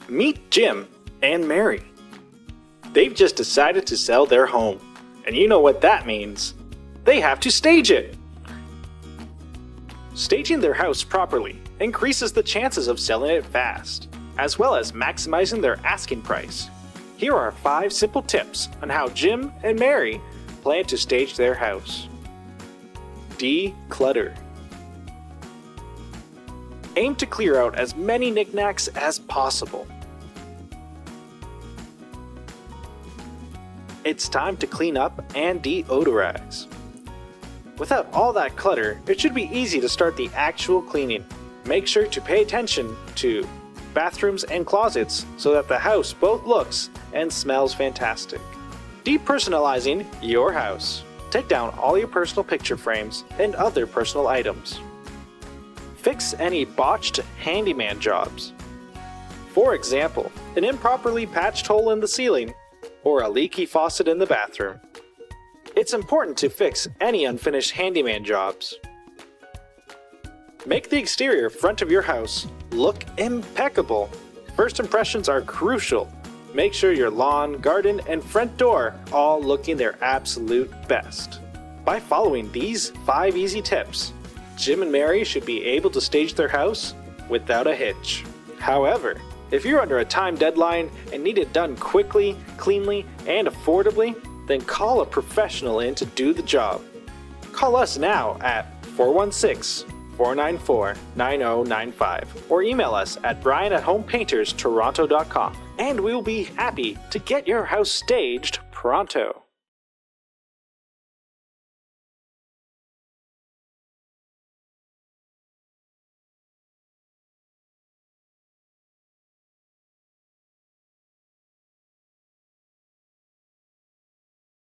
Meet Jim and Mary. They've just decided to sell their home, and you know what that means. They have to stage it. Staging their house properly increases the chances of selling it fast, as well as maximizing their asking price. Here are 5 simple tips on how Jim and Mary plan to stage their house. Declutter. Aim to clear out as many knickknacks as possible. It's time to clean up and deodorize. Without all that clutter, it should be easy to start the actual cleaning. Make sure to pay attention to bathrooms and closets so that the house both looks and smells fantastic. Depersonalizing your house. Take down all your personal picture frames and other personal items. Fix any botched handyman jobs. For example, an improperly patched hole in the ceiling or a leaky faucet in the bathroom. It's important to fix any unfinished handyman jobs. Make the exterior front of your house look impeccable. First impressions are crucial. Make sure your lawn, garden, and front door all looking their absolute best. By following these 5 easy tips, Jim and Mary should be able to stage their house without a hitch. However, if you're under a time deadline and need it done quickly, cleanly, and affordably, then call a professional in to do the job. Call us now at 416-494-9095 or email us at brian@homepainterstoronto.com and we will be happy to get your house staged pronto.